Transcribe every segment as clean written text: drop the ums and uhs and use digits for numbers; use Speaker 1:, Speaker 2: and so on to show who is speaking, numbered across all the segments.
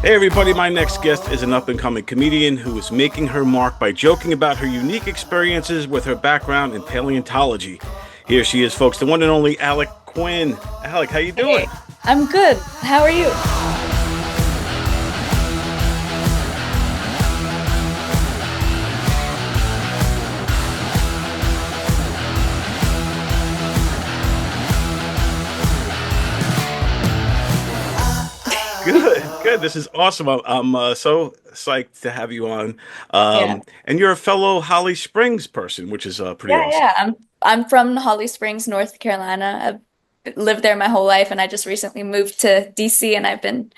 Speaker 1: Hey everybody, my next guest is an up-and-coming comedian who is making her mark by joking about her unique experiences with her background in paleontology. Here she is, folks, the one and only Alec Quinn. Alec, how you doing?
Speaker 2: Hey, I'm good. How are you?
Speaker 1: Good, good. This is awesome. I'm so psyched to have you on.
Speaker 2: Yeah.
Speaker 1: And you're a fellow Holly Springs person, which is pretty
Speaker 2: Yeah,
Speaker 1: awesome.
Speaker 2: yeah. I'm from Holly Springs, North Carolina. I've lived there my whole life and I just recently moved to DC and I've been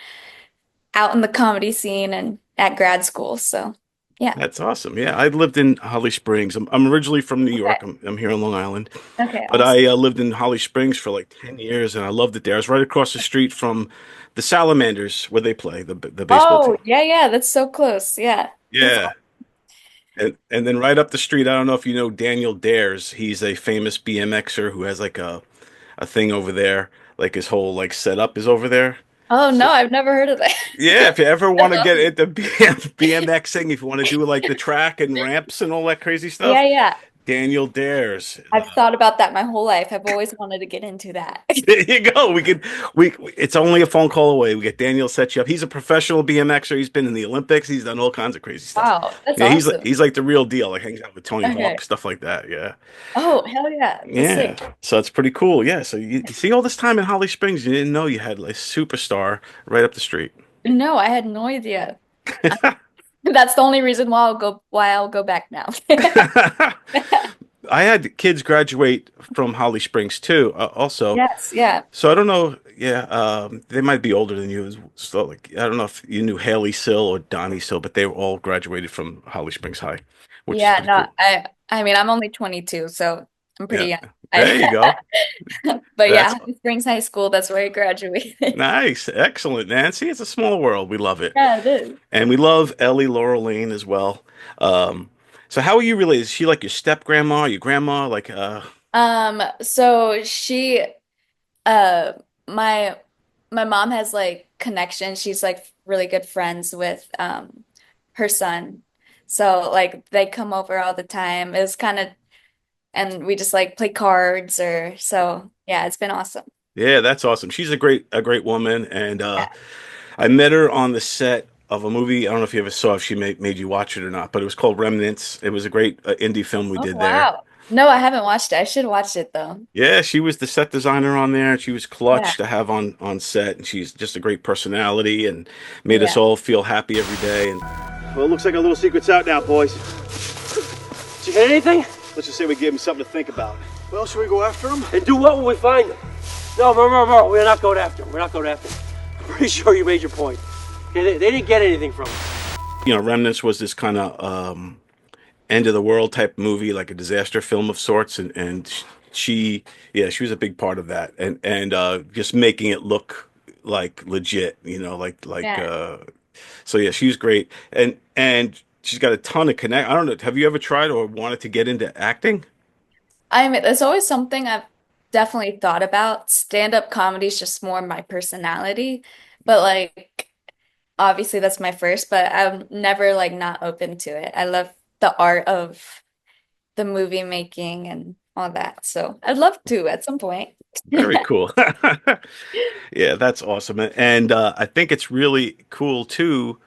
Speaker 2: out in the comedy scene and at grad school. So, yeah.
Speaker 1: That's awesome. Yeah, I lived in Holly Springs. I'm originally from New
Speaker 2: Okay.
Speaker 1: York. I'm here on Long Island.
Speaker 2: Okay,
Speaker 1: But
Speaker 2: awesome.
Speaker 1: I lived in Holly Springs for like 10 years and I loved it there. I was right across the street from the Salamanders where they play, the baseball
Speaker 2: Oh,
Speaker 1: team.
Speaker 2: yeah, yeah, that's so close. Yeah. That's
Speaker 1: Yeah. And then right up the street, I don't know if you know Daniel Dares. He's a famous BMXer who has like a thing over there. Like his whole like setup is over there.
Speaker 2: Oh no,
Speaker 1: So
Speaker 2: I've never heard of that.
Speaker 1: yeah, if you ever want
Speaker 2: That's
Speaker 1: to get
Speaker 2: awesome.
Speaker 1: into BMXing, if you want to do like the track and ramps and all that crazy
Speaker 2: Yeah,
Speaker 1: stuff,
Speaker 2: yeah.
Speaker 1: Daniel Dares.
Speaker 2: I've thought about that my whole life. I've always wanted to get into that.
Speaker 1: There you go. It's only a phone call away. We get Daniel set you up. He's a professional BMXer. He's been in the Olympics. He's done all kinds of crazy stuff.
Speaker 2: Wow, that's
Speaker 1: Yeah,
Speaker 2: awesome.
Speaker 1: he's like the real deal. Like hangs out with Tony
Speaker 2: Okay.
Speaker 1: Hawk, stuff like that. Yeah.
Speaker 2: Oh, hell yeah. That's
Speaker 1: Yeah.
Speaker 2: sick.
Speaker 1: So it's pretty cool. Yeah. So you see all this time in Holly Springs, you didn't know you had like a superstar right up the street.
Speaker 2: No, I had no idea. That's the only reason why I'll go back now.
Speaker 1: I had kids graduate from Holly Springs too, also.
Speaker 2: Yes, yeah.
Speaker 1: So I don't know. Yeah, they might be older than you. So like, I don't know if you knew Haley Sill or Donnie Sill, but they were all graduated from Holly Springs High, which is
Speaker 2: Yeah,
Speaker 1: pretty
Speaker 2: no,
Speaker 1: cool.
Speaker 2: I mean I'm only 22, so I'm pretty
Speaker 1: Yeah,
Speaker 2: young.
Speaker 1: there you
Speaker 2: I
Speaker 1: go.
Speaker 2: but
Speaker 1: That's
Speaker 2: yeah, Springs High School, that's where I graduated.
Speaker 1: nice, excellent, Nancy. It's a small world. We love it,
Speaker 2: Yeah, it is.
Speaker 1: and we love Ellie Laurel Lane as well. Um, so how are you related? Is she like your step grandma, your grandma? Like,
Speaker 2: So she uh my my mom has like connections. She's like really good friends with her son. So like they come over all the time. It's kind of and we just like play cards or so yeah, it's been awesome.
Speaker 1: yeah, that's awesome. She's a great woman, and
Speaker 2: Yeah.
Speaker 1: I met her on the set of a movie. I don't know if you ever saw if she made you watch it or not, but it was called Remnants. It was a great indie film we
Speaker 2: Oh
Speaker 1: did there.
Speaker 2: wow. No, I haven't watched it. I should watch it though.
Speaker 1: Yeah, she was the set designer on there, and she was
Speaker 2: Yeah.
Speaker 1: clutch to have on set, and she's just a great personality and made us
Speaker 2: Yeah.
Speaker 1: all feel happy every day. And
Speaker 3: Well, it looks like our little secret's out now, boys. Did you hit anything? Let's just say we gave him something to think about.
Speaker 4: Well, should we go after him?
Speaker 3: And do what when we find him? No, no, we're not going after him. We're not going after him. I'm pretty sure you made your point. Okay, they didn't get anything from him.
Speaker 1: you know, Remnants was this kind of end of the world type movie, like a disaster film of sorts, and she, yeah, she was a big part of that, and just making it look like legit, you know,
Speaker 2: Yeah.
Speaker 1: so yeah, she's great, and she's got a ton of connect. I don't know, have you ever tried or wanted to get into acting?
Speaker 2: I mean, it's always something I've definitely thought about. Stand-up comedy is just more my personality, but like obviously that's my first, but I'm never like not open to it. I love the art of the movie making and all that. So I'd love to at some point.
Speaker 1: Very cool. Yeah, that's awesome, and I think it's really cool too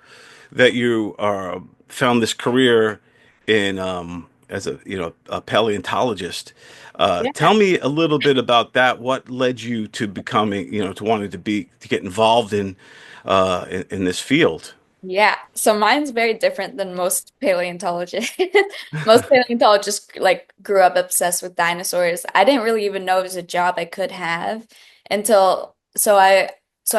Speaker 1: that you are found this career in as a a paleontologist.
Speaker 2: Yeah.
Speaker 1: Tell me a little bit about that. What led you to becoming, to wanting to get involved in this field?
Speaker 2: Yeah. So mine's very different than most paleontologists. Most paleontologists like grew up obsessed with dinosaurs. I didn't really even know it was a job I could have until so I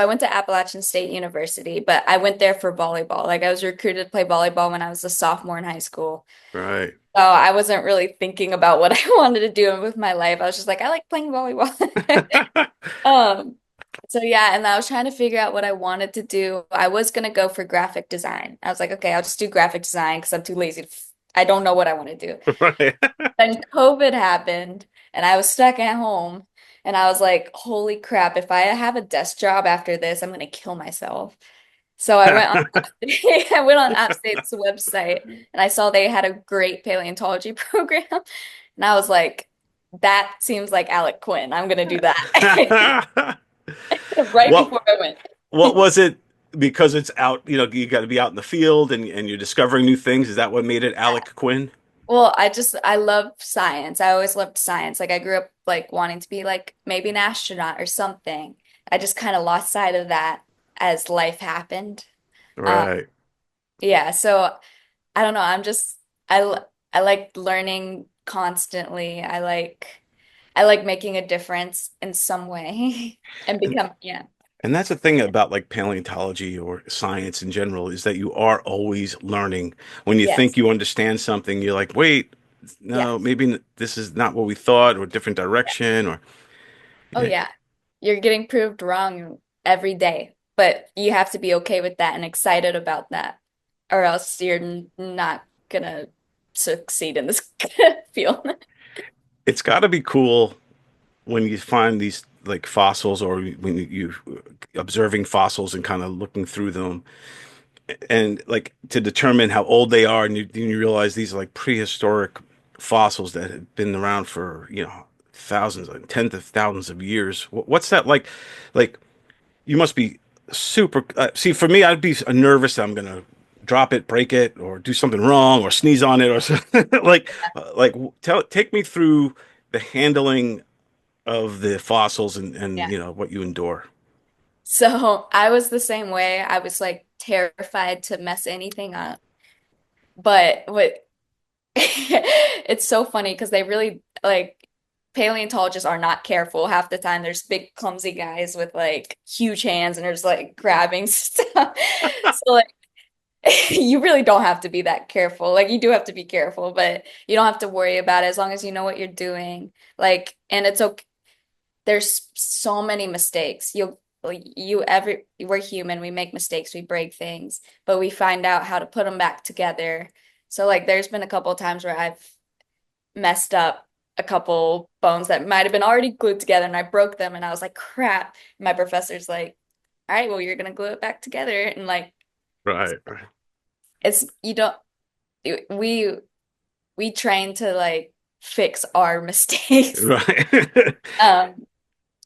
Speaker 2: went to Appalachian State University, but I went there for volleyball. Like I was recruited to play volleyball when I was a sophomore in high school.
Speaker 1: Right.
Speaker 2: So I wasn't really thinking about what I wanted to do with my life. I was just like, I like playing volleyball. Um, so yeah, and I was trying to figure out what I wanted to do. I was gonna go for graphic design. I was like, okay, I'll just do graphic design because I'm too lazy I don't know what I want to do.
Speaker 1: Right.
Speaker 2: Then COVID happened and I was stuck at home and I was like, holy crap, if I have a desk job after this, I'm gonna kill myself. So I went on I went on AppState's website and I saw they had a great paleontology program. And I was like, that seems like Alec Quinn. I'm gonna do that. Right
Speaker 1: What
Speaker 2: before I went.
Speaker 1: what was it? Because it's out, you got to be out in the field and you're discovering new things. Is that what made it Alec Quinn?
Speaker 2: Well, I love science. I always loved science. Like I grew up like wanting to be like maybe an astronaut or something. I just kind of lost sight of that as life happened. Um,
Speaker 1: Right.
Speaker 2: yeah, so I don't know. I like learning constantly. I like making a difference in some way and
Speaker 1: And
Speaker 2: become yeah.
Speaker 1: and that's the thing about like paleontology or science in general is that you are always learning. When you think
Speaker 2: Yes.
Speaker 1: you understand something, you're like, wait, no,
Speaker 2: Yes.
Speaker 1: maybe this is not what we thought, or different direction, or
Speaker 2: Oh
Speaker 1: yeah,
Speaker 2: yeah. You're getting proved wrong every day, but you have to be okay with that and excited about that, or else you're not gonna succeed in this field.
Speaker 1: it's got to be cool when you find these like fossils or when you observing fossils and kind of looking through them and like to determine how old they are and you realize these are like prehistoric fossils that have been around for thousands and tens of thousands of years. What's that like you must be super see for me I'd be nervous that I'm gonna drop it, break it, or do something wrong or sneeze on it or something. Like take me through the handling of the fossils and
Speaker 2: Yeah.
Speaker 1: what you endure.
Speaker 2: So I was the same way. I was like terrified to mess anything up. But what it's so funny because they really like paleontologists are not careful half the time. There's big clumsy guys with like huge hands and they're just like grabbing stuff. So like you really don't have to be that careful. Like you do have to be careful, but you don't have to worry about it as long as you know what you're doing. Like, and it's okay. There's so many mistakes. We're human. We make mistakes. We break things, but we find out how to put them back together. So like, there's been a couple of times where I've messed up a couple bones that might have been already glued together, and I broke them, and I was like, crap. My professor's like, all right, well, you're gonna glue it back together, and like,
Speaker 1: Right, right.
Speaker 2: it's you don't we we train to like fix our mistakes.
Speaker 1: Right.
Speaker 2: Um,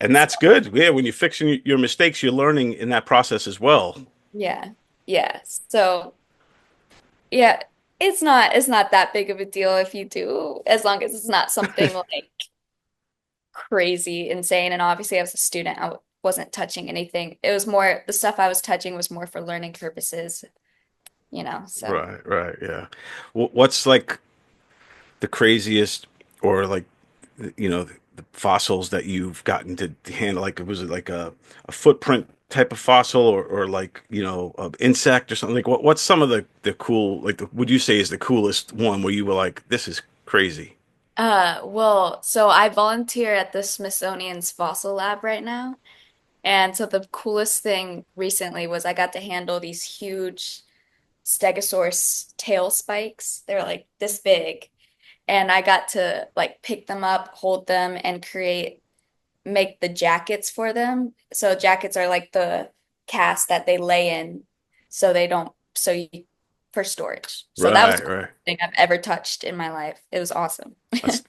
Speaker 1: And
Speaker 2: so
Speaker 1: that's good. Yeah, when you're fixing your mistakes, you're learning in that process as well.
Speaker 2: yeah, yeah. So yeah, it's not that big of a deal if you do, as long as it's not something like crazy insane. And obviously, as a student, wasn't touching anything. It was more the stuff I was touching was more for learning purposes, you know. So
Speaker 1: Right, right, yeah. What's like the craziest or like the fossils that you've gotten to handle? Like was it like a footprint type of fossil or like a insect or something? Like what's some of the cool like would you say is the coolest one where you were like this is crazy?
Speaker 2: well, so I volunteer at the Smithsonian's Fossil Lab right now. And so the coolest thing recently was I got to handle these huge Stegosaurus tail spikes. They're like this big. And I got to like pick them up, hold them, and make the jackets for them. So jackets are like the cast that they lay in so they don't, so you, for storage. So that was
Speaker 1: Right,
Speaker 2: the
Speaker 1: right.
Speaker 2: coolest thing I've ever touched in my life. It was awesome.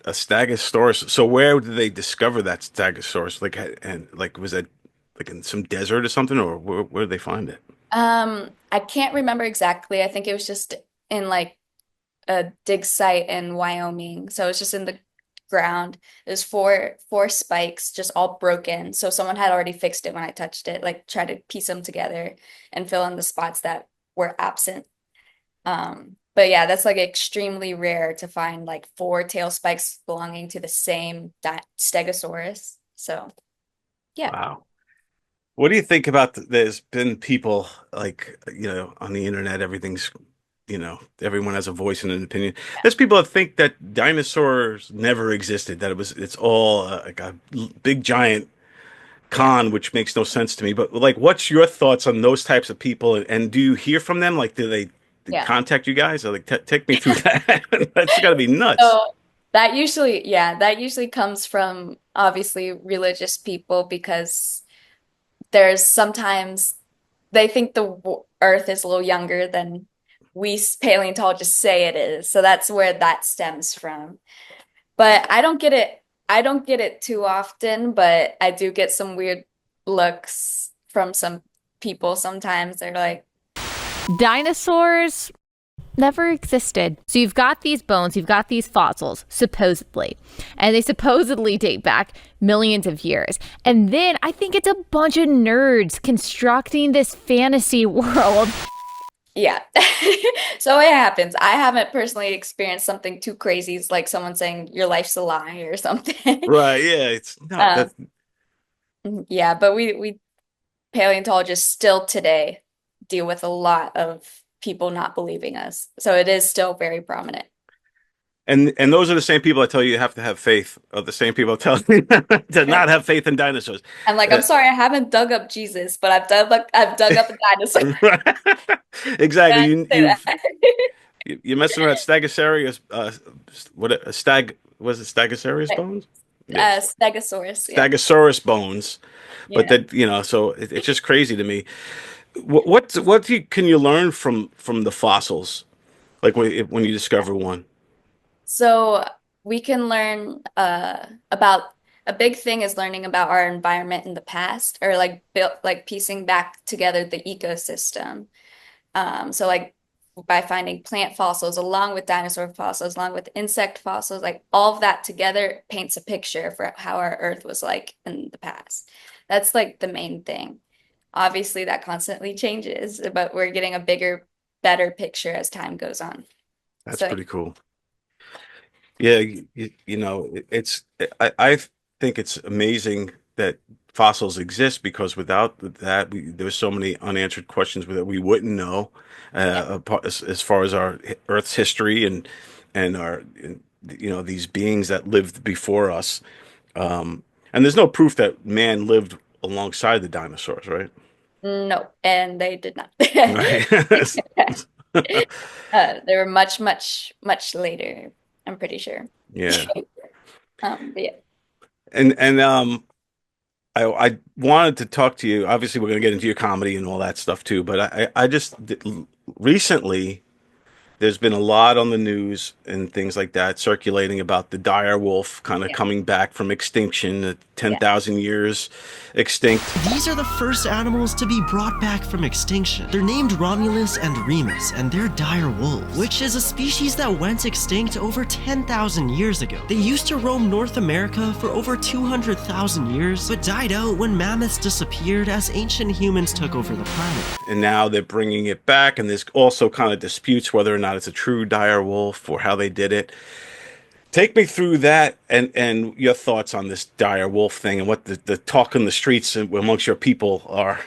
Speaker 1: A Stegosaurus. So where did they discover that Stegosaurus? Like, and like, was that like in some desert or something, or where did they find it?
Speaker 2: I can't remember exactly. I think it was just in like a dig site in Wyoming. So it's just in the ground. There's four spikes just all broken. So someone had already fixed it when I touched it, like try to piece them together and fill in the spots that were absent. But yeah, that's like extremely rare to find like four tail spikes belonging to the same di Stegosaurus. So yeah.
Speaker 1: Wow. What do you think about there's been people like, on the internet, everyone has a voice and an opinion. There's people that think that dinosaurs never existed, that it's all like a big giant
Speaker 2: Yeah.
Speaker 1: con, which makes no sense to me. But like, what's your thoughts on those types of people? And do you hear from them? Like, do they
Speaker 2: Yeah.
Speaker 1: contact you guys? Or like, take me through that. That's got to be nuts.
Speaker 2: So that usually comes from obviously religious people because there's sometimes they think Earth is a little younger than we paleontologists say it is. So that's where that stems from. But I don't get it. I don't get it too often, but I do get some weird looks from some people sometimes. They're like,
Speaker 4: Dinosaurs never existed. So you've got these bones, you've got these fossils, supposedly, and they supposedly date back millions of years. And then I think it's a bunch of nerds constructing this fantasy world.
Speaker 2: yeah. So it happens. I haven't personally experienced something too crazy. It's like someone saying your life's a lie or something.
Speaker 1: Right. Yeah. It's not
Speaker 2: Um,
Speaker 1: that.
Speaker 2: yeah, but we paleontologists still today deal with a lot of people not believing us. So it is still very prominent.
Speaker 1: And those are the same people that tell you have to have faith, are the same people telling you to not have faith in dinosaurs.
Speaker 2: I'm like, I'm
Speaker 1: Uh,
Speaker 2: sorry, I haven't dug up Jesus, but I've dug up a dinosaur.
Speaker 1: exactly.
Speaker 2: I say that.
Speaker 1: You're messing around Stegosaurus, what a stag was it Stegosaurus bones? Yes.
Speaker 2: Stegosaurus, yeah.
Speaker 1: Stegosaurus bones. But
Speaker 2: Yeah.
Speaker 1: that, so it's just crazy to me. Can you learn from the fossils? Like when you discover one.
Speaker 2: So we can learn about a big thing is learning about our environment in the past or like built like piecing back together the ecosystem. So like by finding plant fossils along with dinosaur fossils, along with insect fossils, like all of that together paints a picture for how our Earth was like in the past. That's like the main thing. Obviously, that constantly changes, but we're getting a bigger, better picture as time goes on.
Speaker 1: That's
Speaker 2: So
Speaker 1: pretty cool. Yeah, it's I think it's amazing that fossils exist because without that, there's so many unanswered questions that we wouldn't know
Speaker 2: yeah.
Speaker 1: as far as our Earth's history and our these beings that lived before us. And there's no proof that man lived alongside the dinosaurs, right?
Speaker 2: No, and they did not.
Speaker 1: Right.
Speaker 2: They were much, much, much later, I'm pretty sure.
Speaker 1: Yeah.
Speaker 2: But yeah.
Speaker 1: And I wanted to talk to you. Obviously, we're going to get into your comedy and all that stuff too. But I just recently there's been a lot on the news and things like that circulating about the dire wolf kind of
Speaker 2: Yeah.
Speaker 1: coming back from extinction,
Speaker 2: Yeah.
Speaker 1: 10,000 years extinct.
Speaker 5: These are the first animals to be brought back from extinction. They're named Romulus and Remus, and they're dire wolves, which is a species that went extinct over 10,000 years ago. They used to roam North America for over 200,000 years, but died out when mammoths disappeared as ancient humans took over the planet.
Speaker 1: And now they're bringing it back, and there's also kind of disputes whether or not it's a true dire wolf or how they did it. Take me through that and your thoughts on this dire wolf thing and what the talk in the streets amongst your people are.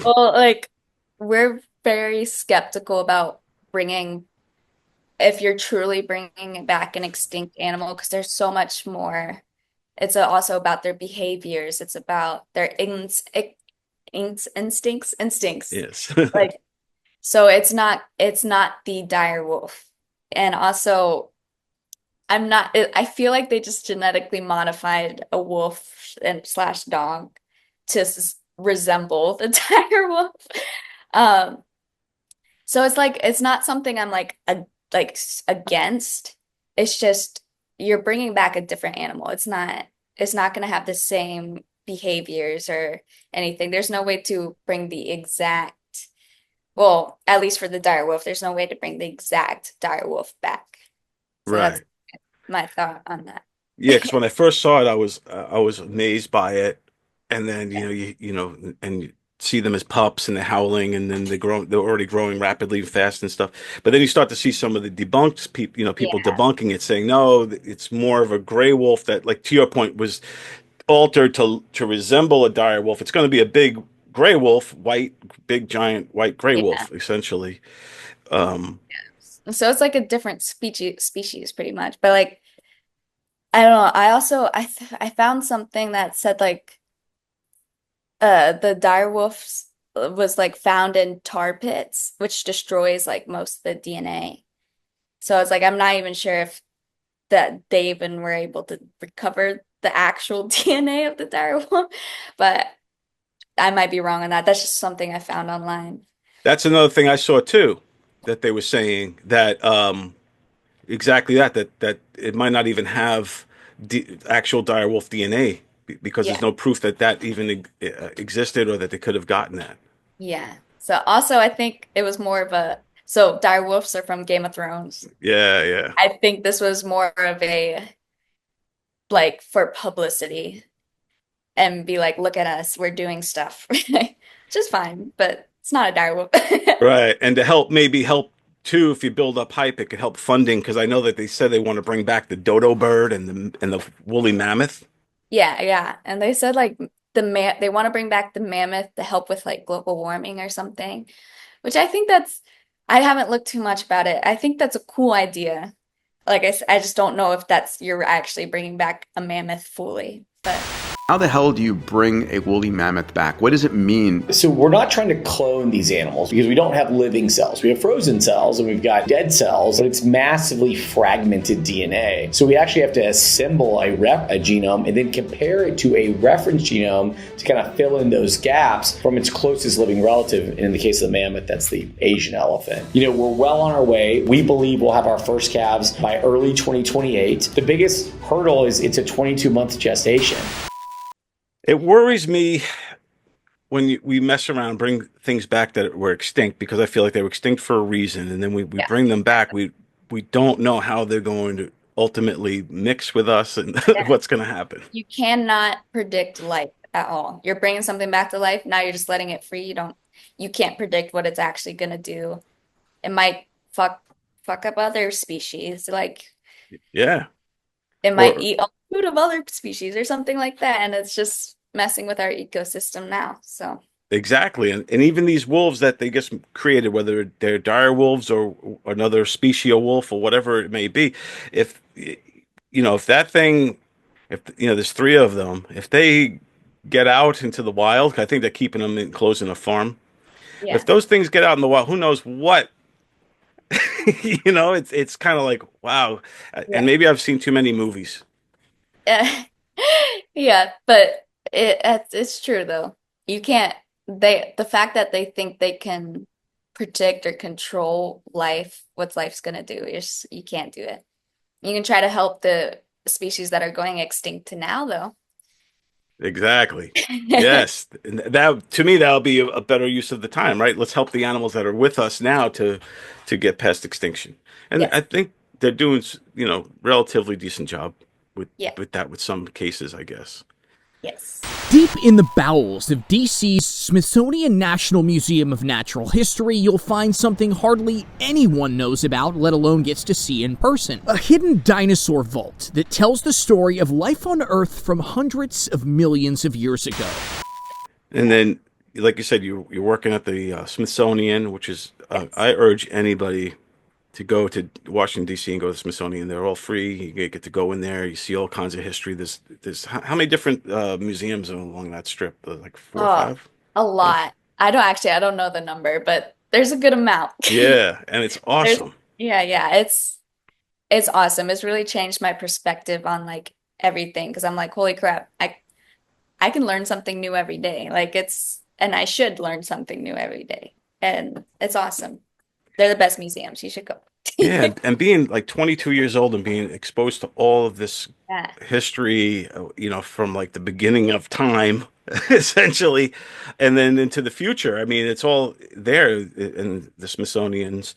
Speaker 2: Well, like we're very skeptical about bringing, if you're truly bringing back an extinct animal, because there's so much more. It's also about their behaviors. It's about their instincts.
Speaker 1: Yes.
Speaker 2: Like, so it's not the dire wolf. And also, I feel like they just genetically modified a wolf and slash dog to resemble the dire wolf. Um, so it's like it's not something I'm like against. It's just you're bringing back a different animal. It's not going to have the same behaviors or anything. There's no way to bring the exact, well, at least for the dire wolf, there's no way to bring the exact dire wolf back. So that's
Speaker 1: Right.
Speaker 2: my thought on that.
Speaker 1: Yeah, because when I first saw it, I was amazed by it, and then
Speaker 2: Yeah.
Speaker 1: and you see them as pups and they're howling, and then they're already growing rapidly and fast and stuff. But then you start to see some of the debunked people, people
Speaker 2: Yeah.
Speaker 1: debunking it, saying no, it's more of a gray wolf that, like to your point, was altered to resemble a dire wolf. It's going to be a big gray wolf, white, big giant white gray
Speaker 2: Yeah.
Speaker 1: wolf, essentially. Um,
Speaker 2: So it's like a different species pretty much. But like I don't know. I found something that said like the dire wolves was like found in tar pits, which destroys like most of the DNA. So it's like I'm not even sure if that they even were able to recover the actual DNA of the dire wolf. But I might be wrong on that. That's just something I found online.
Speaker 1: That's another thing I saw too, that they were saying that exactly that it might not even have actual direwolf DNA because there's
Speaker 2: Yeah.
Speaker 1: no proof that that even existed or that they could have gotten that.
Speaker 2: Yeah. So also I think it was more of a so dire wolves are from Game of Thrones.
Speaker 1: Yeah, yeah.
Speaker 2: I think this was more of a like for publicity and be like, look at us, we're doing stuff. Just fine, but it's not a dire wolf.
Speaker 1: Right. And to help, maybe help too, if you build up hype, it could help funding because I know that they said they want to bring back the dodo bird and the woolly mammoth.
Speaker 2: Yeah, yeah. And they said like they want to bring back the mammoth to help with like global warming or something, which I think that's I haven't looked too much about it. I think that's a cool idea. Like I just don't know if that's you're actually bringing back a mammoth fully, but
Speaker 6: How the hell do you bring a woolly mammoth back? What does it mean?
Speaker 7: So we're not trying to clone these animals because we don't have living cells. We have frozen cells and we've got dead cells, but it's massively fragmented DNA. So we actually have to assemble a genome and then compare it to a reference genome to kind of fill in those gaps from its closest living relative. And in the case of the mammoth, that's the Asian elephant. You know, we're well on our way. We believe we'll have our first calves by early 2028. The biggest hurdle is it's a 22-month gestation.
Speaker 1: It worries me when we mess around, bring things back that were extinct because I feel like they were extinct for a reason, and then we
Speaker 2: yeah.
Speaker 1: bring them back. We don't know how they're going to ultimately mix with us and
Speaker 2: Yeah.
Speaker 1: what's going to happen.
Speaker 2: You cannot predict life at all. You're bringing something back to life, now you're just letting it free. You can't predict what it's actually gonna do. It might fuck up other species. Like
Speaker 1: Yeah.
Speaker 2: it might
Speaker 1: Or
Speaker 2: eat all the food of other species or something like that, and it's just messing with our ecosystem now. So
Speaker 1: exactly. And even these wolves that they just created, whether they're dire wolves or another species of wolf or whatever it may be, if if that thing, if there's three of them, if they get out into the wild, I think they're keeping them enclosed in a farm. If
Speaker 2: yeah.
Speaker 1: those things get out in the wild, who knows what? It's kind of like wow. And
Speaker 2: Yeah.
Speaker 1: maybe I've seen too many movies.
Speaker 2: Yeah, but it's true though. You can't the fact that they think they can predict or control what life's gonna do, you can't do it. You can try to help the species that are going extinct to now though.
Speaker 1: Exactly. Yes. And that to me that'll be a better use of the time, right? Let's help the animals that are with us now to get past extinction. And I
Speaker 2: Yes.
Speaker 1: think they're doing, relatively decent job with
Speaker 2: Yeah.
Speaker 1: with that with some cases, I guess.
Speaker 2: Yes.
Speaker 8: Deep in the bowels of DC's Smithsonian National Museum of Natural History, you'll find something hardly anyone knows about, let alone gets to see in person. A hidden dinosaur vault that tells the story of life on Earth from hundreds of millions of years ago.
Speaker 1: And then, like you said, you're working at the Smithsonian, which is I urge anybody to go to Washington D.C. and go to the Smithsonian. They're all free. You get to go in there. You see all kinds of history. There's how many different museums along that strip? Like four or
Speaker 2: Oh,
Speaker 1: five.
Speaker 2: a lot. I don't know the number, but there's a good amount.
Speaker 1: Yeah, and it's
Speaker 2: There's
Speaker 1: awesome.
Speaker 2: yeah, it's awesome. It's really changed my perspective on like everything because I'm like, holy crap, I can learn something new every day. And I should learn something new every day. And it's awesome. They're the best museums. You should go.
Speaker 1: Yeah, and being like 22 years old and being exposed to all of this
Speaker 2: Yeah.
Speaker 1: history, from like the beginning of time, essentially, and then into the future. I mean, it's all there in the Smithsonian's.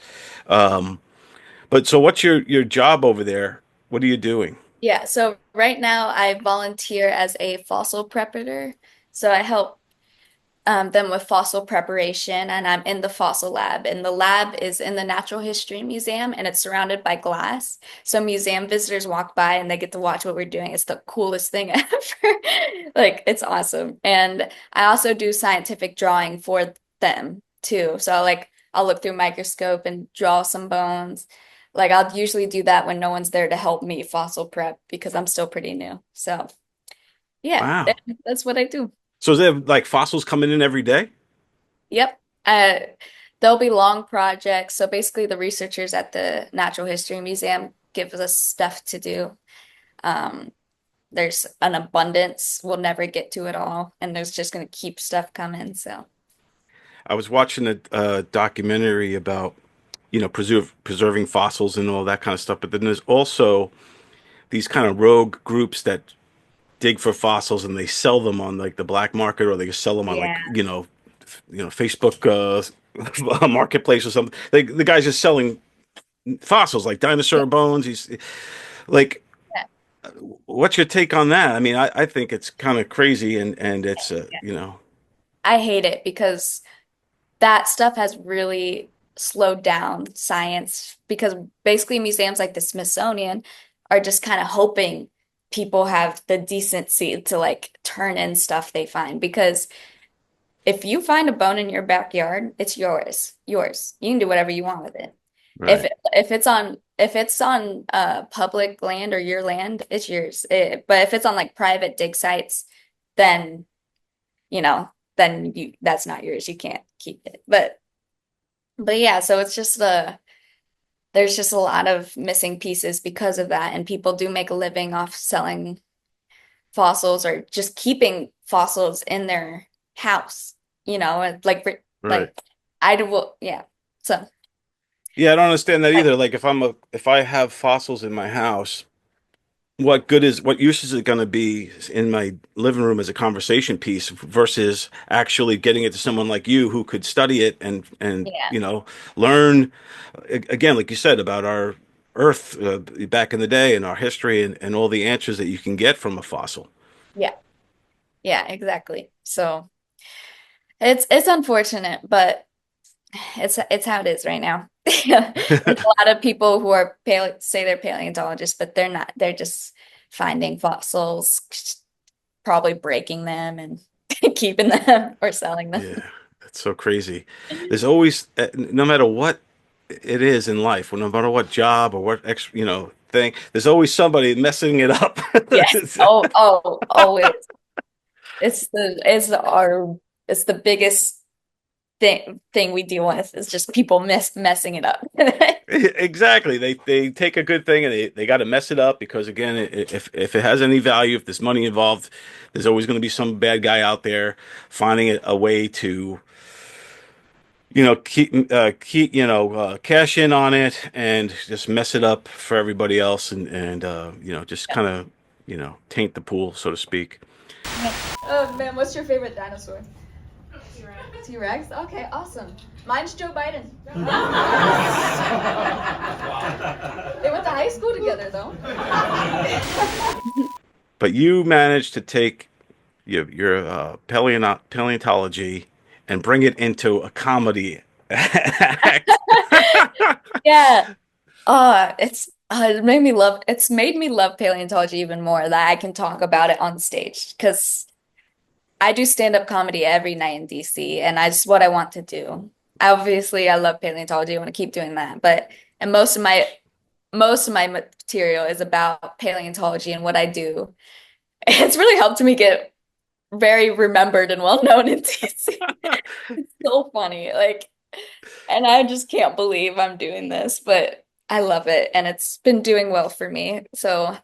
Speaker 1: But so what's your job over there? What are you doing?
Speaker 2: Yeah. So right now I volunteer as a fossil preparator. So I help them with fossil preparation, and I'm in the fossil lab. And the lab is in the Natural History Museum, and it's surrounded by glass. So museum visitors walk by and they get to watch what we're doing. It's the coolest thing ever. Like, it's awesome. And I also do scientific drawing for them too. So I'll look through a microscope and draw some bones. Like I'll usually do that when no one's there to help me fossil prep because I'm still pretty new. So yeah,
Speaker 1: Wow.
Speaker 2: that's what I do.
Speaker 1: So is there like fossils coming in every day?
Speaker 2: Yep. Uh, there'll be long projects. So basically, the researchers at the Natural History Museum give us stuff to do. Um, there's an abundance. We'll never get to it all, and there's just going to keep stuff coming. So,
Speaker 1: I was watching a documentary about, preserving fossils and all that kind of stuff. But then there's also these kind of rogue groups that dig for fossils and they sell them on like the black market, or they sell them on like,
Speaker 2: yeah,
Speaker 1: Facebook marketplace or something. The guy's just selling fossils like dinosaur bones. He's like,
Speaker 2: yeah,
Speaker 1: what's your take on that? I mean, I think it's kind of crazy, and it's
Speaker 2: yeah. I hate it because that stuff has really slowed down science because basically museums like the Smithsonian are just kind of hoping people have the decency to like turn in stuff they find because if you find a bone in your backyard, it's yours. Yours. You can do whatever you want with it.
Speaker 1: Right.
Speaker 2: If it's on public land or your land, it's yours. But if it's on like private dig sites, then you know, then you that's not yours. You can't keep it. But yeah, so it's just there's just a lot of missing pieces because of that, and people do make a living off selling fossils or just keeping fossils in their house, and
Speaker 1: Right.
Speaker 2: I do, yeah. So
Speaker 1: Yeah, I don't understand that
Speaker 2: I,
Speaker 1: either. Like if I have fossils in my house, what use is it going to be in my living room as a conversation piece versus actually getting it to someone like you who could study it and
Speaker 2: yeah,
Speaker 1: learn again, like you said, about our Earth back in the day and our history and all the answers that you can get from a fossil.
Speaker 2: yeah, yeah, exactly. So it's unfortunate, but it's how it is right now. There's a lot of people who are say they're paleontologists, but they're not. They're just finding fossils, probably breaking them and keeping them or selling them.
Speaker 1: Yeah, that's so crazy. There's always, no matter what it is in life, or no matter what job or what thing, there's always somebody messing it up.
Speaker 2: Yes. Oh, oh, always. It's the biggest thing we deal with is just people messing it up.
Speaker 1: Exactly. They take a good thing and they got to mess it up because again, if it has any value, if there's money involved, there's always going to be some bad guy out there finding a way to cash in on it and just mess it up for everybody else and just kind of taint the pool, so to speak.
Speaker 2: Oh man, what's your favorite dinosaur? T-Rex. T-Rex? Okay, awesome. Mine's Joe Biden. They went to high school together though.
Speaker 1: But you managed to take your paleontology and bring it into a comedy act.
Speaker 2: Yeah. It's made me love paleontology even more that I can talk about it on stage because I do stand-up comedy every night in DC and that's what I want to do. Obviously, I love paleontology. I want to keep doing that, but and most of my material is about paleontology and what I do. It's really helped me get very remembered and well known in DC. It's so funny. And I just can't believe I'm doing this, but I love it and it's been doing well for me. So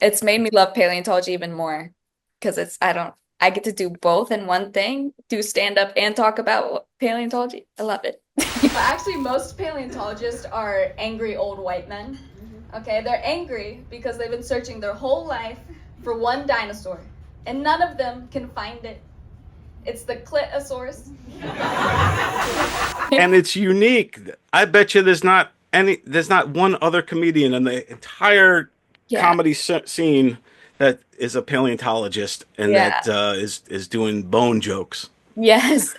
Speaker 2: it's made me love paleontology even more because I get to do both in one thing, do stand up and talk about paleontology. I love it. But actually, most paleontologists are angry old white men. Okay, they're angry because they've been searching their whole life for one dinosaur, and none of them can find it. It's the Clitosaurus.
Speaker 1: And it's unique. I bet you there's not one other comedian in the entire
Speaker 2: Yeah,
Speaker 1: comedy scene that is a paleontologist and
Speaker 2: yeah.
Speaker 1: that is doing bone jokes.
Speaker 2: Yes.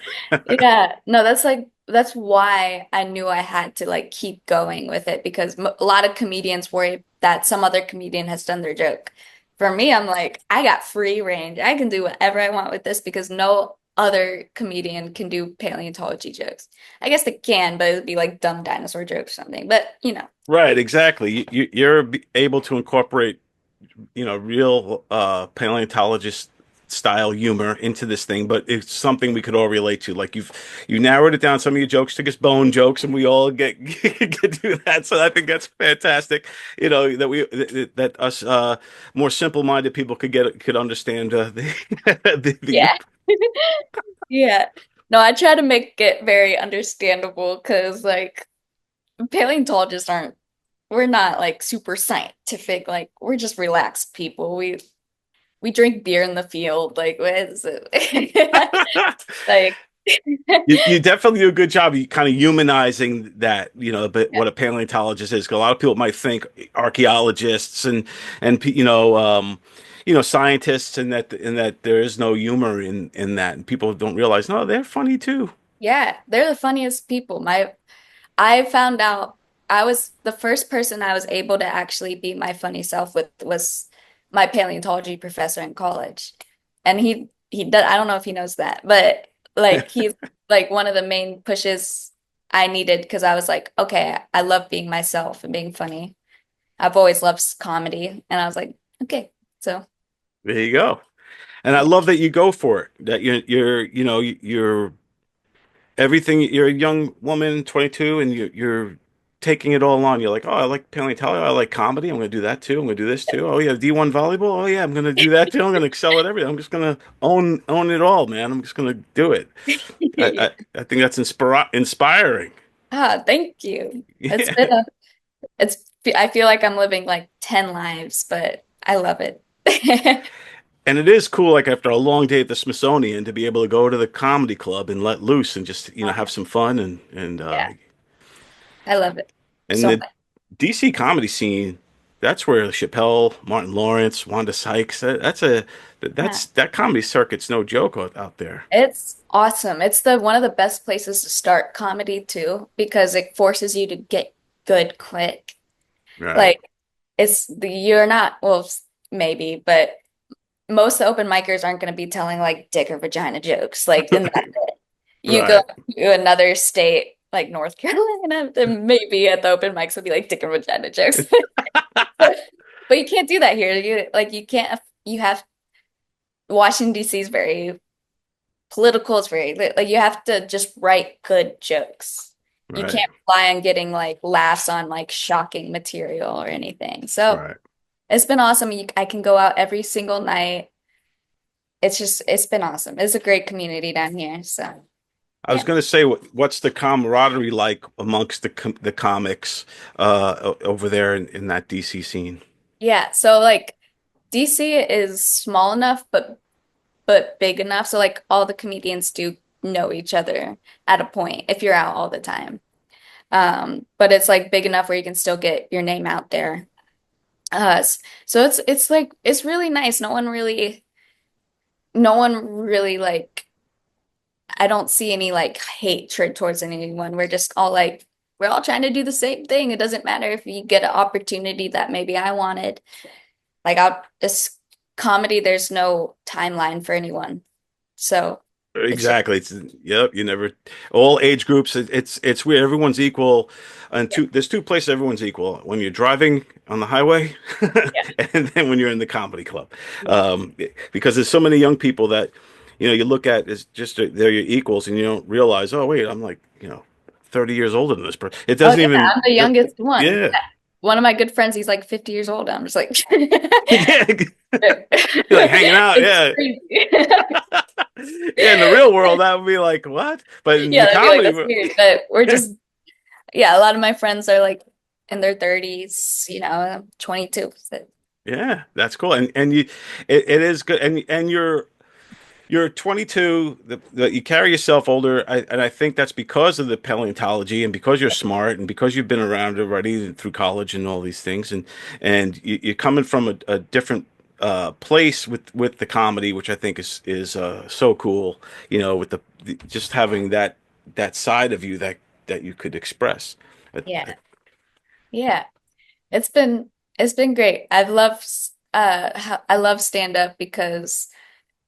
Speaker 2: Yeah. No, that's why I knew I had to like keep going with it because a lot of comedians worry that some other comedian has done their joke. For me, I'm like, I got free range. I can do whatever I want with this because no other comedian can do paleontology jokes. I guess they can, but it'd be like dumb dinosaur jokes or something. But
Speaker 1: Right, exactly. You're able to incorporate real paleontologist style humor into this thing, but it's something we could all relate to. Like you narrowed it down. Some of your jokes to just bone jokes, and we all get get to do that. So I think that's fantastic. You know that that us more simple-minded people could understand the
Speaker 2: Yeah. Yeah. No, I try to make it very understandable because like paleontologists aren't we're not like super scientific. Like we're just relaxed people. We drink beer in the field. Like what is it? Like
Speaker 1: You definitely do a good job. You kind of humanizing that, you know, but
Speaker 2: yeah.
Speaker 1: what a paleontologist is. 'Cause a lot of people might think archaeologists and scientists, and that there is no humor in that, and people don't realize no, they're funny too.
Speaker 2: Yeah, they're the funniest people. I found out I was the first person I was able to actually be my funny self with was my paleontology professor in college. And he does I don't know if he knows that, but like he's like one of the main pushes I needed because I was like, okay, I love being myself and being funny. I've always loved comedy, and I was like, okay, so
Speaker 1: There you go. And I
Speaker 2: yeah.
Speaker 1: love that you go for it. That you're everything. You're a young woman, 22, and you're taking it all on. You're like, oh, I like paleontology. I like comedy. I'm going to do that too. I'm going to do this too. Oh yeah, D1 volleyball. Oh yeah, I'm going to do that too. I'm going to excel at everything. I'm just going to own it all, man. I'm just going to do it. I think that's inspiring.
Speaker 2: Ah, thank you. It's
Speaker 1: Yeah.
Speaker 2: been a it's I feel like I'm living like 10 lives, but I love it.
Speaker 1: And it is cool, like after a long day at the Smithsonian, to be able to go to the comedy club and let loose and just,
Speaker 2: Oh,
Speaker 1: have some fun and
Speaker 2: yeah, I love it
Speaker 1: and
Speaker 2: so
Speaker 1: the
Speaker 2: much.
Speaker 1: DC comedy scene, that's where Chappelle, Martin Lawrence, Wanda Sykes,
Speaker 2: Yeah.
Speaker 1: that comedy circuit's no joke out there.
Speaker 2: It's awesome. It's the one of the best places to start comedy too, because it forces you to get good quick.
Speaker 1: Right.
Speaker 2: Like you're not, well, maybe, but most open micers aren't going to be telling like dick or vagina jokes. Like, and that's it. You go
Speaker 1: Right.
Speaker 2: to another state like North Carolina, then maybe at the open mics will be like dick and vagina jokes. But you can't do that here. You can't you have Washington DC is very political. It's very like you have to just write good jokes. You
Speaker 1: Right.
Speaker 2: can't rely on getting like laughs on like shocking material or anything. So
Speaker 1: Right.
Speaker 2: it's been awesome. I can go out every single night. It's been awesome. It's a great community down here. So
Speaker 1: I was
Speaker 2: yeah.
Speaker 1: going to say, what's the camaraderie like amongst the comics over there in that DC scene?
Speaker 2: Yeah. So like DC is small enough but big enough. So like all the comedians do know each other at a point if you're out all the time. But it's like big enough where you can still get your name out there. So it's like it's really nice. No one really like I don't see any like hatred towards anyone. We're all trying to do the same thing. It doesn't matter if you get an opportunity that maybe I wanted. Like out this comedy, there's no timeline for anyone. So it's just
Speaker 1: Exactly. Yep. You never all age groups. It's where everyone's equal, and
Speaker 2: yeah,
Speaker 1: there's two places everyone's equal: when you're driving on the highway,
Speaker 2: yeah,
Speaker 1: and then when you're in the comedy club.
Speaker 2: yeah,
Speaker 1: Because there's so many young people that you look at as just they're your equals, and you don't realize, oh wait, I'm like 30 years older than this person. It
Speaker 2: Oh
Speaker 1: doesn't
Speaker 2: yeah,
Speaker 1: even.
Speaker 2: I'm the youngest one.
Speaker 1: Yeah.
Speaker 2: One of my good friends, he's like 50 years old. I'm just like,
Speaker 1: Yeah. You're like hanging out.
Speaker 2: it's
Speaker 1: Yeah.
Speaker 2: crazy.
Speaker 1: Yeah. In the real world, that would be like what? But in
Speaker 2: Yeah,
Speaker 1: the
Speaker 2: that'd be like,
Speaker 1: comedy.
Speaker 2: that's weird. But we're just, yeah, a lot of my friends are like in their 30s, I'm 22. So,
Speaker 1: Yeah, that's cool. And it is good. And you're 22. You carry yourself older, and I think that's because of the paleontology, and because you're smart, and because you've been around already through college and all these things, and you're coming from a different place with the comedy, which I think is so cool. With just having that side of you that you could express.
Speaker 2: yeah, yeah. It's been it's been great. I love stand up because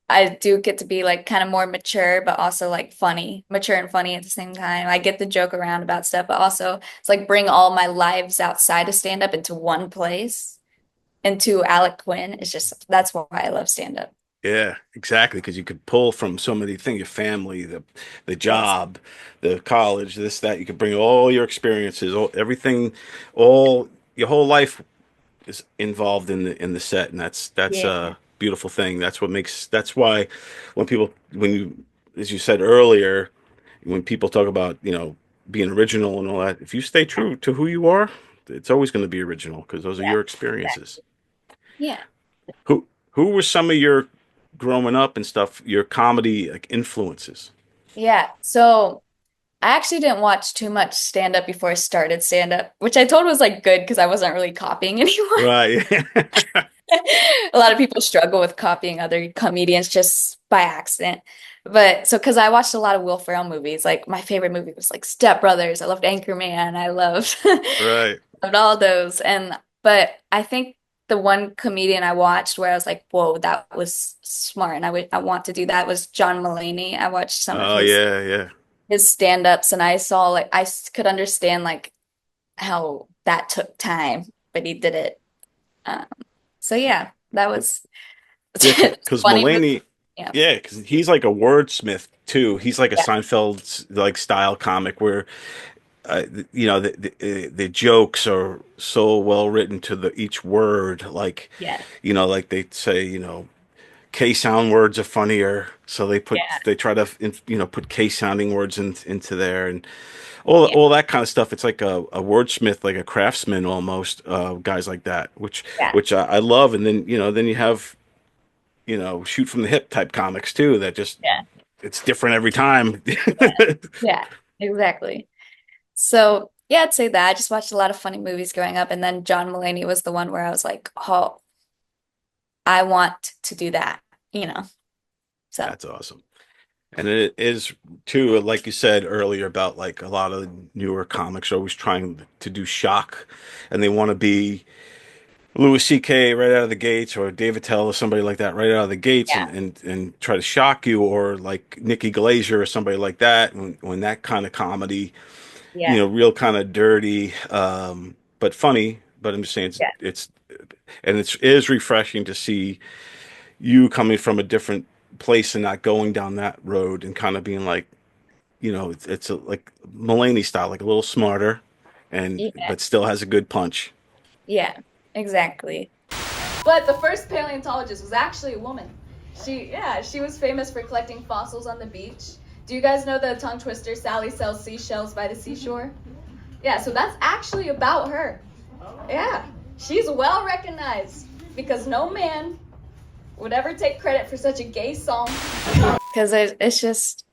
Speaker 2: I do get to be like kind of more mature, but also like funny, mature and funny at the same time. I get to joke around about stuff, but also it's like bring all my lives outside of stand up into one place, into ALEC Quinn. It's just that's why I love stand up.
Speaker 1: Yeah, exactly. Because you could pull from so many things, your family, the
Speaker 2: Yes.
Speaker 1: job, the college, this, that. You could bring all your experiences, everything, all your whole life is involved in the set, and that's
Speaker 2: Yeah.
Speaker 1: a beautiful thing. That's why when you, as you said earlier, when people talk about, being original and all that, if you stay true to who you are, it's always going to be original because those are
Speaker 2: Yeah.
Speaker 1: your experiences.
Speaker 2: Exactly. Yeah.
Speaker 1: Who were some of your growing up and stuff, your comedy like influences?
Speaker 2: Yeah. So I actually didn't watch too much stand up before I started stand up, which I told was like good because I wasn't really copying anyone.
Speaker 1: Right.
Speaker 2: A lot of people struggle with copying other comedians just by accident. But so because I watched a lot of Will Ferrell movies, like my favorite movie was like Step Brothers. I loved Anchorman. I loved
Speaker 1: Right.
Speaker 2: loved all those. But I think the one comedian I watched where I was like, whoa, that was smart, and I want to do that was John Mulaney. I watched some of
Speaker 1: Oh yeah, yeah.
Speaker 2: his stand-ups, and I saw like could understand like how that took time, but he did it. Um, so yeah, that was
Speaker 1: Yeah,
Speaker 2: it's
Speaker 1: because
Speaker 2: funny movie.
Speaker 1: Mulaney,
Speaker 2: Yeah,
Speaker 1: yeah, because he's like a wordsmith too. He's like a
Speaker 2: yeah,
Speaker 1: Seinfeld like style comic where uh, the jokes are so well written to the each word. Like,
Speaker 2: yeah,
Speaker 1: like they say, K sound words are funnier, so
Speaker 2: yeah,
Speaker 1: they try to put K sounding words into there and
Speaker 2: yeah,
Speaker 1: all that kind of stuff. It's like a wordsmith, like a craftsman almost. Guys like that,
Speaker 2: yeah,
Speaker 1: which I love. And then then you have shoot from the hip type comics too. That just
Speaker 2: yeah,
Speaker 1: it's different every time.
Speaker 2: yeah, exactly. So yeah, I'd say that I just watched a lot of funny movies growing up, and then John Mulaney was the one where I was like, oh, I want to do that, you know. So
Speaker 1: That's awesome. And it is too, like you said earlier about like a lot of newer comics are always trying to do shock, and they want to be Louis C.K. right out of the gates, or David Tell, or somebody like that right out of the gates,
Speaker 2: yeah,
Speaker 1: and try to shock you, or like Nikki Glazer or somebody like that, when that kind of comedy,
Speaker 2: yeah,
Speaker 1: real kind of dirty, but funny. But I'm just saying
Speaker 2: yeah,
Speaker 1: it is refreshing to see you coming from a different place and not going down that road and kind of being like, it's like Mulaney style, like a little smarter, and
Speaker 2: yeah,
Speaker 1: but still has a good punch.
Speaker 2: yeah, exactly. But the first paleontologist was actually a woman. She was famous for collecting fossils on the beach. Do you guys know the tongue twister, Sally sells seashells by the seashore? Yeah, so that's actually about her. Yeah, she's well recognized because no man would ever take credit for such a gay song. Because it's just,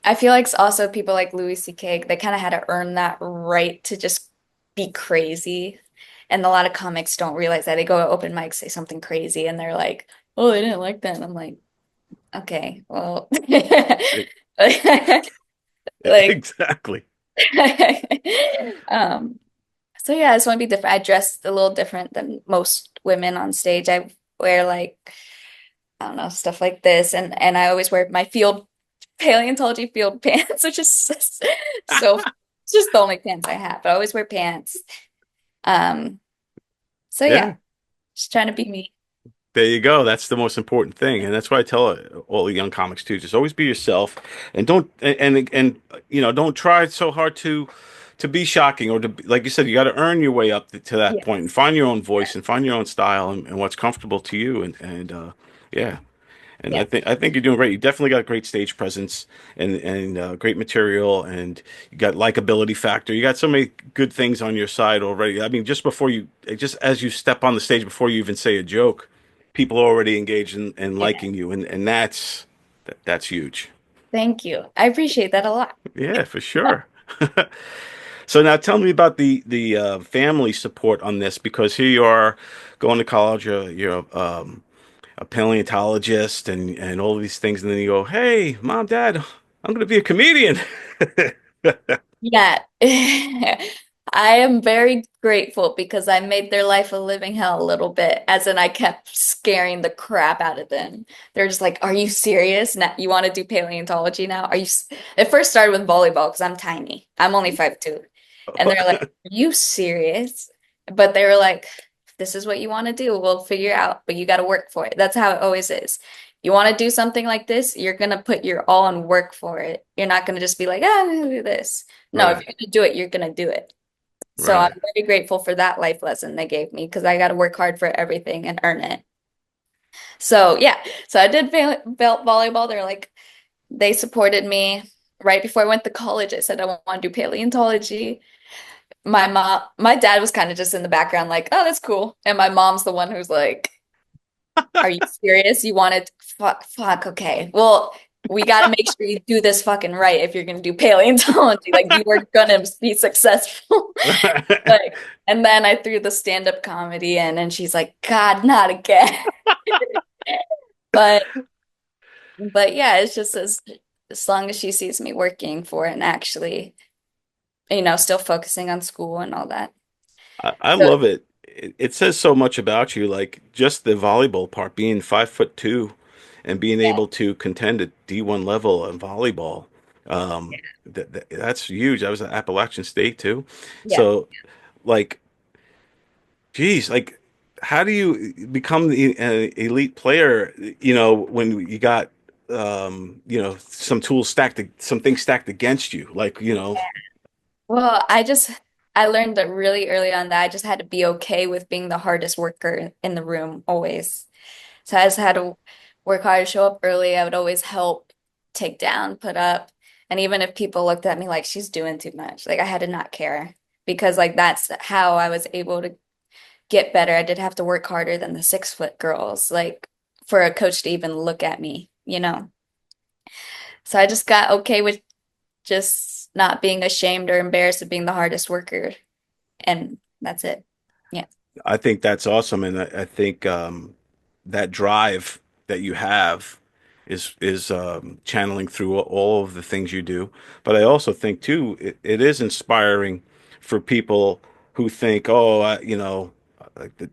Speaker 2: I feel like it's also people like Louis C.K., they kind of had to earn that right to just be crazy. And a lot of comics don't realize that. They go to open mics, say something crazy, and they're like, oh, they didn't like that. And I'm like, okay, well, like,
Speaker 1: Exactly.
Speaker 2: um, so yeah, I just want to be different. I dress a little different than most women on stage. I wear like, I don't know, stuff like this, and I always wear my field paleontology field pants, which is so it's just the only pants I have. But I always wear pants. Um, so yeah,
Speaker 1: Yeah.
Speaker 2: just trying to be me.
Speaker 1: There you go. That's the most important thing, and that's why I tell all the young comics too: just always be yourself, and don't and don't try so hard to be shocking or to like you said, you got to earn your way up to that
Speaker 2: Yeah,
Speaker 1: point and find your own voice and find your own style and what's comfortable to you, and yeah. And
Speaker 2: yeah,
Speaker 1: I think you're doing great. You definitely got great stage presence and great material, and you got likability factor. You got so many good things on your side already. I mean, just as you step on the stage before you even say a joke, people are already engaged and
Speaker 2: yeah.
Speaker 1: liking you, and that's huge.
Speaker 2: Thank you. I appreciate that a lot.
Speaker 1: Yeah, for sure. So now tell me about the family support on this because here you are going to college. You're a paleontologist and all these things, and then you go, "Hey, mom, dad, I'm going to be a comedian."
Speaker 2: Yeah. I am very grateful because I made their life a living hell a little bit, as in I kept scaring the crap out of them. They're just like, "Are you serious? Now you want to do paleontology now? Are you?" It first started with volleyball because I'm tiny. I'm only 5'2", and they're like, "Are you serious?" But they were like, this is what you want to do, we'll figure it out, but you got to work for it. That's how it always is. You want to do something like this, you're going to put your all and work for it. You're not going to just be like, I'm going to do this. No, if
Speaker 1: Right.
Speaker 2: you're going to do it, you're going to do it. So I'm
Speaker 1: Right.
Speaker 2: very grateful for that life lesson they gave me because I got to work hard for everything and earn it. So yeah, so I did volleyball. They supported me right before I went to college. I said I want to do paleontology. My dad was kind of just in the background, like, oh, that's cool. And my mom's the one who's like, are you serious? You wanted fuck, okay. Well, we got to make sure you do this fucking right if you're going to do paleontology. Like you were going to be successful. Like, and then I threw the stand-up comedy in and she's like, God, not again. But yeah, it's just as long as she sees me working for it and actually, still focusing on school and all that.
Speaker 1: I
Speaker 2: So
Speaker 1: love it. It says so much about you, like just the volleyball part, being 5'2" and being
Speaker 2: yeah,
Speaker 1: able to contend at D1 level in volleyball. That's huge. I was at Appalachian State too.
Speaker 2: yeah.
Speaker 1: So like, geez, like how do you become the elite player, when you got some tools some things stacked against you, like,
Speaker 2: Well, I learned that really early on that I just had to be okay with being the hardest worker in the room always. So I just had to work hard, show up early. I would always help, take down, put up. And even if people looked at me like she's doing too much, like I had to not care because like that's how I was able to get better. I did have to work harder than the 6 foot girls, like for a coach to even look at me. So I just got okay with just not being ashamed or embarrassed of being the hardest worker. And that's it. Yeah.
Speaker 1: I think that's awesome, and I think that drive that you have is channeling through all of the things you do. But I also think too, it is inspiring for people who think, oh, like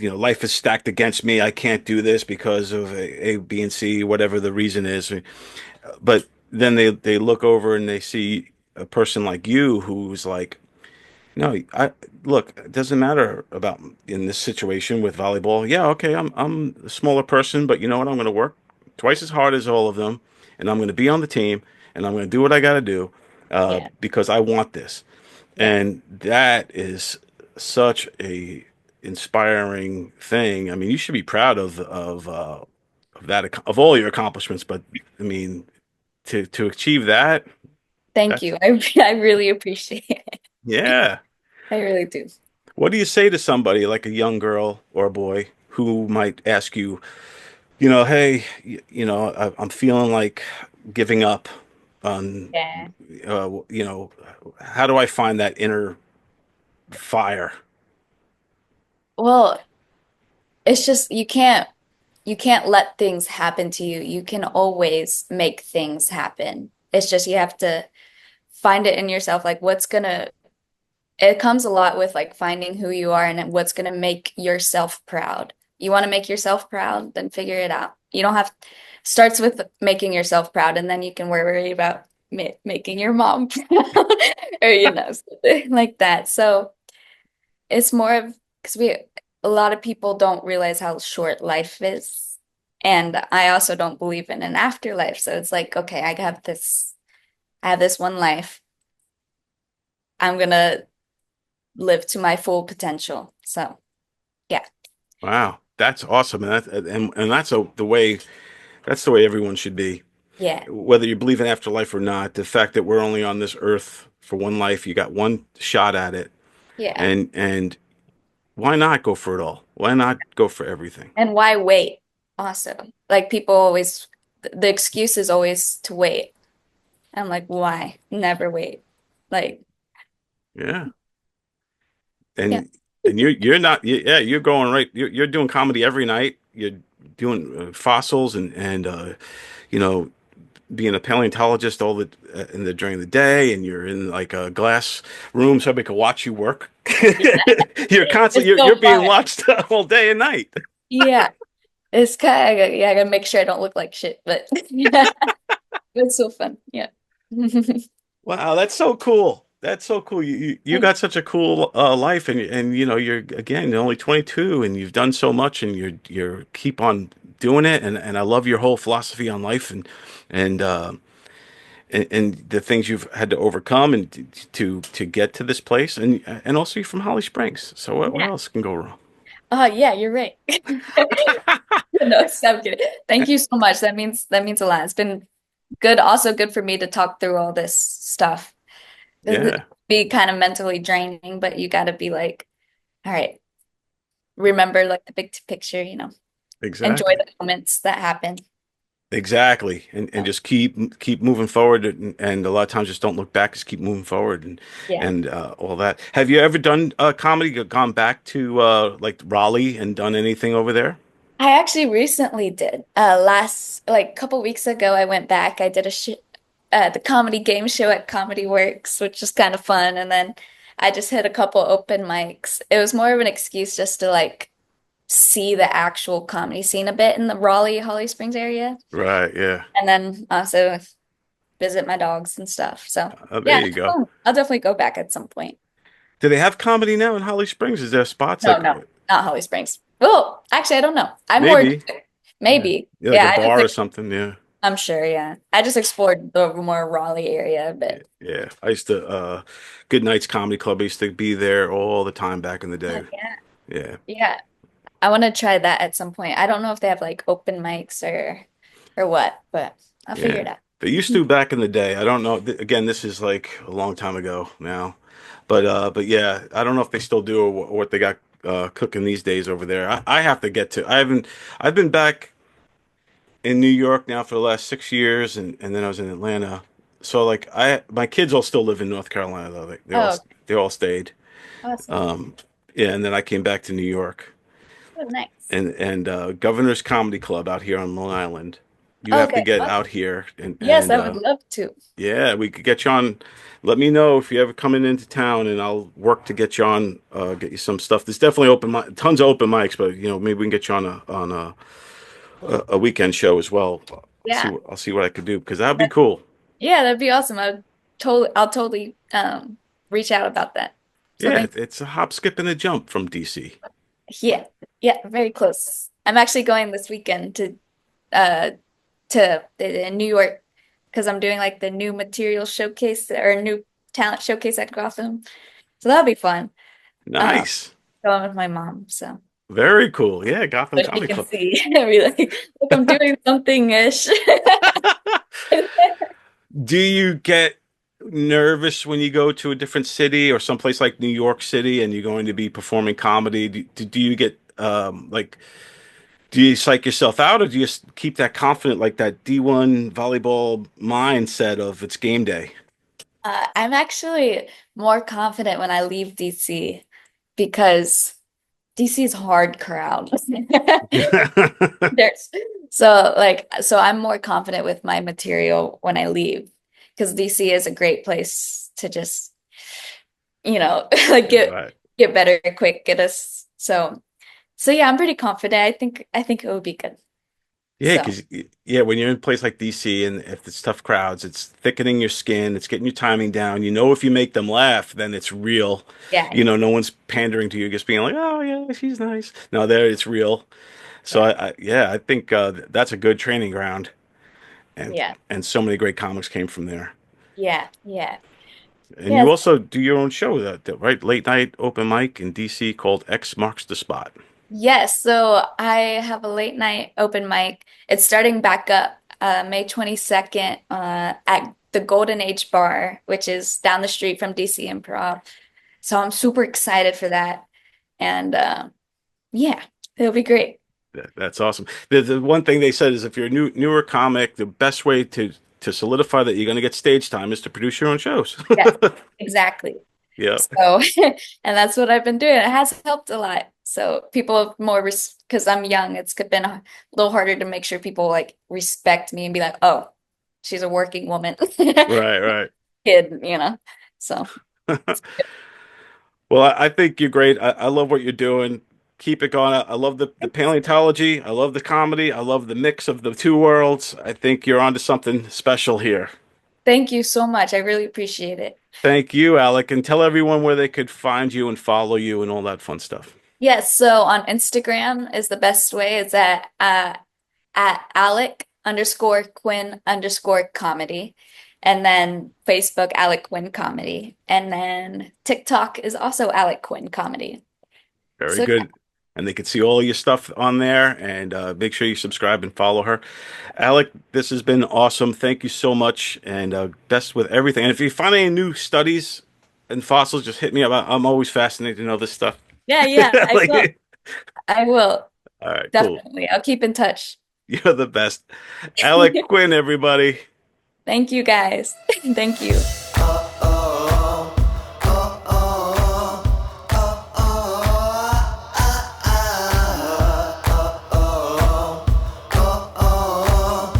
Speaker 1: life is stacked against me. I can't do this because of A, B, and C, whatever the reason is. But then they look over and they see a person like you who's like, no, I look, it doesn't matter about in this situation with volleyball. Yeah, okay, I'm a smaller person, but you know what? I'm going to work twice as hard as all of them, and I'm going to be on the team, and I'm going to do what I got to do
Speaker 2: Yeah.
Speaker 1: because I want this.
Speaker 2: Yeah.
Speaker 1: And that is such a inspiring thing. I mean, you should be proud of that of all your accomplishments, but I mean, to achieve that,
Speaker 2: Thank
Speaker 1: that's
Speaker 2: you. I really appreciate it.
Speaker 1: yeah.
Speaker 2: I really do.
Speaker 1: What do you say to somebody like a young girl or a boy who might ask you, hey, I'm feeling like giving up on,
Speaker 2: Yeah.
Speaker 1: uh, you know, how do I find that inner fire?
Speaker 2: Well, it's just you can't let things happen to you. You can always make things happen. It's just you have to find it in yourself, like it comes a lot with like finding who you are and what's gonna make yourself proud. You want to make yourself proud, then figure it out. You don't have starts with making yourself proud, and then you can worry about making your mom proud or something like that. So it's more of because a lot of people don't realize how short life is. And I also don't believe in an afterlife. So it's like, okay, I have this one life. I'm gonna live to my full potential. So yeah,
Speaker 1: Wow, that's awesome, and that's the way everyone should be.
Speaker 2: yeah,
Speaker 1: Whether you believe in afterlife or not, the fact that we're only on this earth for one life, you got one shot at it,
Speaker 2: yeah.
Speaker 1: and why not go for it all? Why not go for everything?
Speaker 2: And why wait? Also, like people always, the excuse is always to wait. I'm like, why? Never wait. Like,
Speaker 1: Yeah.
Speaker 2: yeah,
Speaker 1: And you're not yeah, you're going right, you're doing comedy every night. You're doing fossils and you know being a paleontologist all the in the during the day, and you're in like a glass room so we can watch you work. You're constantly
Speaker 2: it's
Speaker 1: you're
Speaker 2: so
Speaker 1: being
Speaker 2: fun.
Speaker 1: watched all day and night.
Speaker 2: Yeah, it's kind of yeah. I gotta make sure I don't look like shit, but yeah, it's so fun. Yeah.
Speaker 1: Wow, that's so cool. That's so cool. You got such a cool life, and you know you're again you're only 22, and you've done so much, and you're keep on doing it, and I love your whole philosophy on life, and and the things you've had to overcome and to get to this place, and also you're from Holly Springs, so what
Speaker 2: Yeah.
Speaker 1: else can go wrong?
Speaker 2: Yeah, you're right. No, I'm kidding. Thank you so much. That means a lot. It's been good, also good for me to talk through all this stuff. It
Speaker 1: Yeah,
Speaker 2: be kind of mentally draining, but you got to be like, all right, remember like the big picture, enjoy
Speaker 1: exactly.
Speaker 2: the moments that happen.
Speaker 1: Exactly, and
Speaker 2: So,
Speaker 1: just keep moving forward, and a lot of times just don't look back, just keep moving forward,
Speaker 2: yeah.
Speaker 1: and all that. Have you ever done comedy? Gone back to like Raleigh and done anything over there?
Speaker 2: I actually recently did. Last like couple weeks ago, I went back. I did a sh the comedy game show at Comedy Works, which was kind of fun. And then I just hit a couple open mics. It was more of an excuse just to like see the actual comedy scene a bit in the Raleigh, Holly Springs area,
Speaker 1: Right, yeah.
Speaker 2: and then also visit my dogs and stuff. So
Speaker 1: There
Speaker 2: yeah,
Speaker 1: you go.
Speaker 2: I'll definitely go back at some point.
Speaker 1: Do they have comedy now in Holly Springs? Is there spots
Speaker 2: No,
Speaker 1: like
Speaker 2: no, not Holly Springs. Well, actually, I don't know. I'm more
Speaker 1: maybe, yeah,
Speaker 2: maybe.
Speaker 1: yeah, like a
Speaker 2: Yeah, I just
Speaker 1: bar or
Speaker 2: like
Speaker 1: something? Yeah,
Speaker 2: I'm sure, yeah. I just explored the more Raleigh area a bit.
Speaker 1: yeah. I used to Good Nights Comedy Club. I used to be there all the time back in the
Speaker 2: Oh,
Speaker 1: day.
Speaker 2: yeah.
Speaker 1: Yeah,
Speaker 2: Yeah. I want to try that at some point. I don't know if they have like open mics or what, but I'll figure
Speaker 1: yeah.
Speaker 2: it out.
Speaker 1: They used to back in the day. I don't know. Again, this is like a long time ago now. But yeah, I don't know if they still do or what they got cooking these days over there. I have to get to. I've been back in New York now for the last 6 years, and then I was in Atlanta. So like my kids all still live in North Carolina though.
Speaker 2: Oh,
Speaker 1: They all stayed.
Speaker 2: awesome.
Speaker 1: Um, yeah, and then I came back to New York
Speaker 2: Oh, nice.
Speaker 1: and Governor's Comedy Club out here on Long Island. You have to
Speaker 2: Okay.
Speaker 1: get
Speaker 2: Awesome.
Speaker 1: out here
Speaker 2: Yes,
Speaker 1: and
Speaker 2: I would love to.
Speaker 1: yeah, we could get you on. Let me know if you ever coming into town, and I'll work to get you on. Get you some stuff. There's definitely tons of open mics, but you know maybe we can get you on a weekend show as well.
Speaker 2: Yeah.
Speaker 1: I'll see what I could do because that'd be cool.
Speaker 2: Yeah, that'd be awesome. I'll totally reach out about that. So
Speaker 1: Yeah,
Speaker 2: thank
Speaker 1: it's a hop, skip, and a jump from DC.
Speaker 2: yeah. Yeah, very close. I'm actually going this weekend uh in New York because I'm doing like the new material showcase or new talent showcase at Gotham. So that'll be fun. Um,
Speaker 1: Nice,
Speaker 2: going with my mom, so
Speaker 1: very cool. Yeah, Gotham
Speaker 2: she
Speaker 1: Comedy
Speaker 2: can
Speaker 1: Club.
Speaker 2: see. Be like, look, I'm doing something-ish.
Speaker 1: Do you get nervous when you go to a different city or someplace like New York City and you're going to be performing comedy? Do you get like do you psych yourself out or do you just keep that confident like that D1 volleyball mindset of it's game day?
Speaker 2: I'm actually more confident when I leave DC because DC is hard crowd. There's so I'm more confident with my material when I leave because DC is a great place to just, like
Speaker 1: Right.
Speaker 2: get better quick, get us so yeah, I'm pretty confident. I think it will be good.
Speaker 1: Yeah,
Speaker 2: So
Speaker 1: because yeah, when you're in a place like DC and if it's tough crowds, it's thickening your skin, it's getting your timing down. You know, if you make them laugh, then it's real.
Speaker 2: yeah,
Speaker 1: You know, no one's pandering to you, just being like, "Oh yeah, she's nice." No, there it's real. So
Speaker 2: yeah,
Speaker 1: yeah, I think that's a good training ground, and
Speaker 2: yeah,
Speaker 1: so many great comics came from there.
Speaker 2: yeah, yeah.
Speaker 1: And you
Speaker 2: Yes.
Speaker 1: also do your own show, right? Late night open mic in DC called X Marks the Spot.
Speaker 2: Yes, so I have a late night open mic. It's starting back up May 22nd at the Golden Age Bar, which is down the street from DC Improv. So I'm super excited for that. And yeah, it'll be great.
Speaker 1: That's awesome. The one thing they said is if you're a newer comic, the best way to solidify that you're going to get stage time is to produce your own shows.
Speaker 2: Yes, exactly.
Speaker 1: Yeah.
Speaker 2: So, and that's what I've been doing. It has helped a lot. So people have more because I'm young, it's been a little harder to make sure people like respect me and be like, oh, she's a working woman,
Speaker 1: Right, right.
Speaker 2: kid, So
Speaker 1: Well, I think you're great. I love what you're doing. Keep it going. I love the paleontology. I love the comedy. I love the mix of the two worlds. I think you're onto something special here.
Speaker 2: thank you so much. I really appreciate it.
Speaker 1: Thank you, Alec, and tell everyone where they could find you and follow you and all that fun stuff.
Speaker 2: Yes, so on Instagram is the best way. It's at ALEC_Quinn_comedy. And then Facebook, ALEC Quinn Comedy. And then TikTok is also ALEC Quinn Comedy.
Speaker 1: Very
Speaker 2: So
Speaker 1: good. And they can see all your stuff on there, and make sure you subscribe and follow her. Alec, this has been awesome. Thank you so much, and best with everything. And if you find any new studies and fossils, just hit me up. I'm always fascinated to know this stuff.
Speaker 2: yeah, I will.
Speaker 1: Like,
Speaker 2: I will.
Speaker 1: all right, cool.
Speaker 2: Definitely. I'll keep in touch.
Speaker 1: You're the best. Alec Quinn, everybody.
Speaker 2: Thank you guys. Thank you.